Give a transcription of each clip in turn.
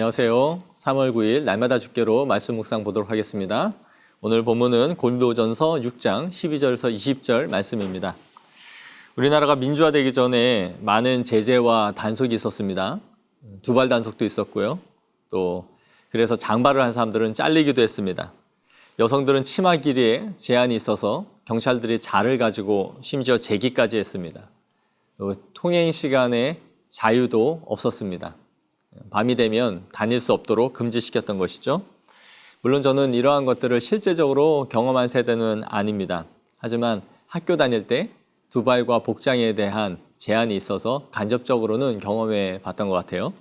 안녕하세요. 3월 9일 날마다 주께로 말씀 묵상 보도록 하겠습니다. 오늘 본문은 고린도전서 6장 12절에서 20절 말씀입니다. 우리나라가 민주화되기 전에 많은 제재와 단속이 있었습니다. 두발 단속도 있었고요. 또 그래서 장발을 한 사람들은 잘리기도 했습니다. 여성들은 치마 길이에 제한이 있어서 경찰들이 자를 가지고 심지어 제기까지 했습니다. 또 통행 시간에 자유도 없었습니다. 밤이 되면 다닐 수 없도록 금지시켰던 것이죠. 물론 저는 이러한 것들을 실제적으로 경험한 세대는 아닙니다. 하지만 학교 다닐 때 두발과 복장에 대한 제한이 있어서 간접적으로는 경험해 봤던 것 같아요.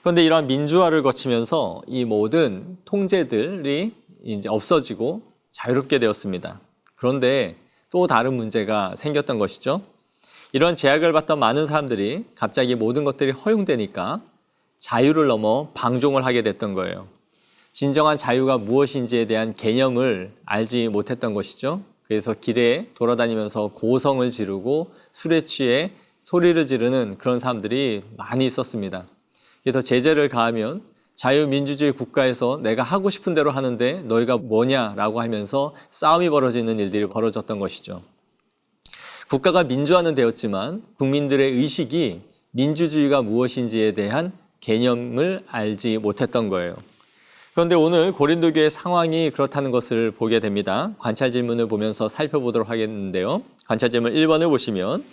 그런데 이러한 민주화를 거치면서 이 모든 통제들이 이제 없어지고 자유롭게 되었습니다. 그런데 또 다른 문제가 생겼던 것이죠. 이런 제약을 받던 많은 사람들이 갑자기 모든 것들이 허용되니까 자유를 넘어 방종을 하게 됐던 거예요. 진정한 자유가 무엇인지에 대한 개념을 알지 못했던 것이죠. 그래서 길에 돌아다니면서 고성을 지르고 술에 취해 소리를 지르는 그런 사람들이 많이 있었습니다. 그래서 제재를 가하면 자유민주주의 국가에서 내가 하고 싶은 대로 하는데 너희가 뭐냐라고 하면서 싸움이 벌어지는 일들이 벌어졌던 것이죠. 국가가 민주화는 되었지만 국민들의 의식이 민주주의가 무엇인지에 대한 개념을 알지 못했던 거예요. 그런데 오늘 고린도 교회 상황이 그렇다는 것을 보게 됩니다. 관찰 질문을 보면서 살펴보도록 하겠는데요. 관찰 질문 1번을 보시면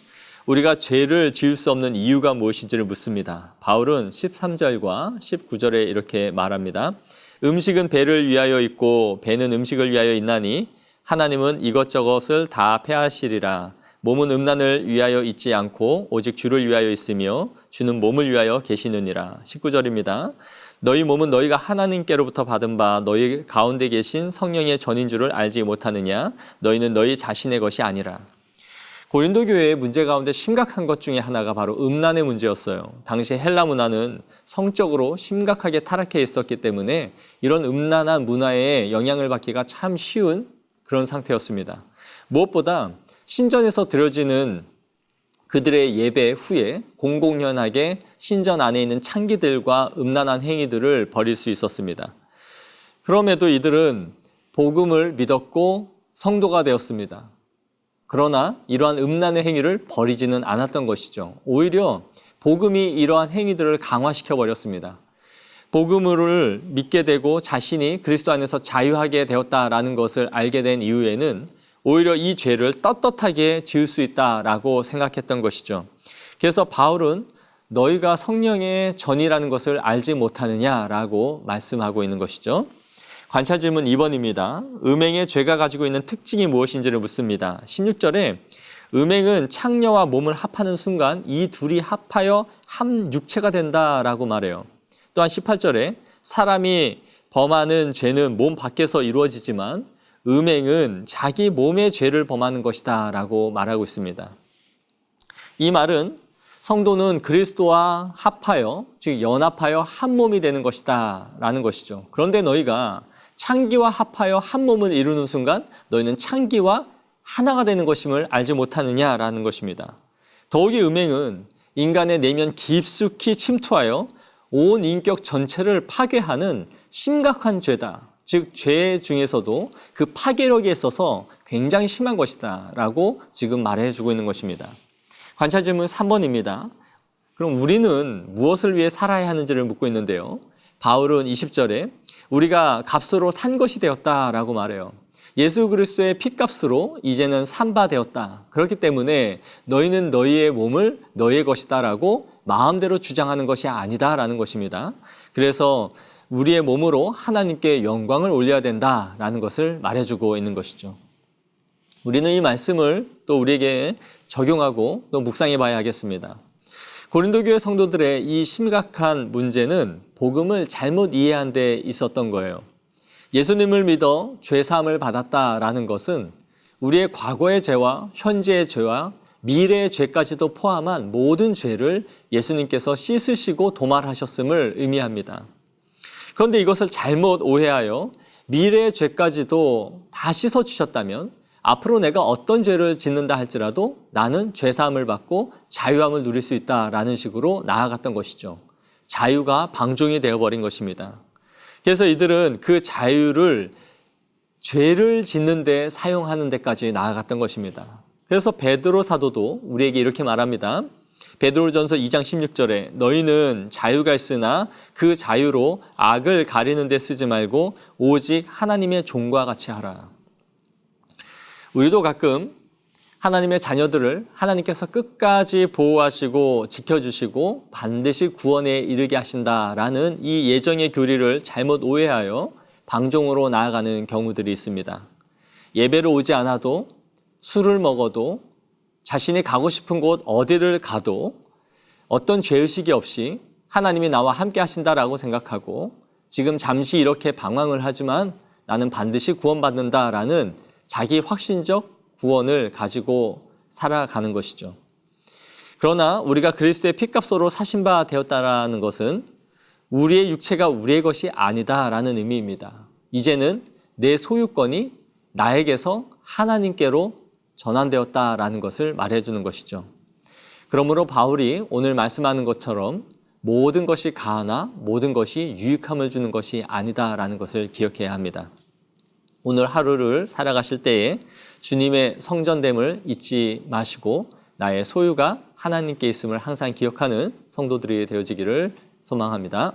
우리가 죄를 지을 수 없는 이유가 무엇인지를 묻습니다. 바울은 13절과 19절에 이렇게 말합니다. 음식은 배를 위하여 있고 배는 음식을 위하여 있나니 하나님은 이것저것을 다 패하시리라. 몸은 음란을 위하여 있지 않고 오직 주를 위하여 있으며 주는 몸을 위하여 계시느니라. 19절입니다. 너희 몸은 너희가 하나님께로부터 받은 바 너희 가운데 계신 성령의 전인 줄을 알지 못하느냐? 너희는 너희 자신의 것이 아니라. 고린도 교회의 문제 가운데 심각한 것 중에 하나가 바로 음란의 문제였어요. 당시 헬라 문화는 성적으로 심각하게 타락해 있었기 때문에 이런 음란한 문화에 영향을 받기가 참 쉬운 그런 상태였습니다. 무엇보다 신전에서 드려지는 그들의 예배 후에 공공연하게 신전 안에 있는 창기들과 음란한 행위들을 벌일 수 있었습니다. 그럼에도 이들은 복음을 믿었고 성도가 되었습니다. 그러나 이러한 음란의 행위를 벌이지는 않았던 것이죠. 오히려 복음이 이러한 행위들을 강화시켜 버렸습니다. 복음을 믿게 되고 자신이 그리스도 안에서 자유하게 되었다라는 것을 알게 된 이후에는 오히려 이 죄를 떳떳하게 지을 수 있다라고 생각했던 것이죠. 그래서 바울은 너희가 성령의 전이라는 것을 알지 못하느냐라고 말씀하고 있는 것이죠. 관찰 질문 2번입니다. 음행의 죄가 가지고 있는 특징이 무엇인지를 묻습니다. 16절에 음행은 창녀와 몸을 합하는 순간 이 둘이 합하여 한 육체가 된다라고 말해요. 또한 18절에 사람이 범하는 죄는 몸 밖에서 이루어지지만 음행은 자기 몸의 죄를 범하는 것이다 라고 말하고 있습니다. 이 말은 성도는 그리스도와 합하여 즉 연합하여 한 몸이 되는 것이다 라는 것이죠. 그런데 너희가 창기와 합하여 한 몸을 이루는 순간 너희는 창기와 하나가 되는 것임을 알지 못하느냐라는 것입니다. 더욱이 음행은 인간의 내면 깊숙이 침투하여 온 인격 전체를 파괴하는 심각한 죄다. 즉 죄 중에서도 그 파괴력에 있어서 굉장히 심한 것이다 라고 지금 말해주고 있는 것입니다. 관찰 질문 3번입니다. 그럼 우리는 무엇을 위해 살아야 하는지를 묻고 있는데요. 바울은 20절에 우리가 값으로 산 것이 되었다라고 말해요. 예수 그리스도의 핏값으로 이제는 산 바 되었다. 그렇기 때문에 너희는 너희의 몸을 너희의 것이다라고 마음대로 주장하는 것이 아니다라는 것입니다. 그래서 우리의 몸으로 하나님께 영광을 올려야 된다라는 것을 말해주고 있는 것이죠. 우리는 이 말씀을 또 우리에게 적용하고 또 묵상해 봐야 하겠습니다. 고린도 교회 성도들의 이 심각한 문제는 복음을 잘못 이해한 데 있었던 거예요. 예수님을 믿어 죄사함을 받았다라는 것은 우리의 과거의 죄와 현재의 죄와 미래의 죄까지도 포함한 모든 죄를 예수님께서 씻으시고 도말하셨음을 의미합니다. 그런데 이것을 잘못 오해하여 미래의 죄까지도 다 씻어주셨다면 앞으로 내가 어떤 죄를 짓는다 할지라도 나는 죄사함을 받고 자유함을 누릴 수 있다라는 식으로 나아갔던 것이죠. 자유가 방종이 되어버린 것입니다. 그래서 이들은 그 자유를 죄를 짓는 데 사용하는 데까지 나아갔던 것입니다. 그래서 베드로 사도도 우리에게 이렇게 말합니다. 베드로전서 2장 16절에 너희는 자유가 있으나 그 자유로 악을 가리는 데 쓰지 말고 오직 하나님의 종과 같이 하라. 우리도 가끔 하나님의 자녀들을 하나님께서 끝까지 보호하시고 지켜주시고 반드시 구원에 이르게 하신다라는 이 예정의 교리를 잘못 오해하여 방종으로 나아가는 경우들이 있습니다. 예배를 오지 않아도 술을 먹어도 자신이 가고 싶은 곳 어디를 가도 어떤 죄의식이 없이 하나님이 나와 함께 하신다라고 생각하고 지금 잠시 이렇게 방황을 하지만 나는 반드시 구원받는다라는 자기 확신적 구원을 가지고 살아가는 것이죠. 그러나 우리가 그리스도의 피값으로 사신 바 되었다라는 것은 우리의 육체가 우리의 것이 아니다라는 의미입니다. 이제는 내 소유권이 나에게서 하나님께로 전환되었다라는 것을 말해주는 것이죠. 그러므로 바울이 오늘 말씀하는 것처럼 모든 것이 가하나 모든 것이 유익함을 주는 것이 아니다라는 것을 기억해야 합니다. 오늘 하루를 살아가실 때에 주님의 성전됨을 잊지 마시고 나의 소유가 하나님께 있음을 항상 기억하는 성도들이 되어지기를 소망합니다.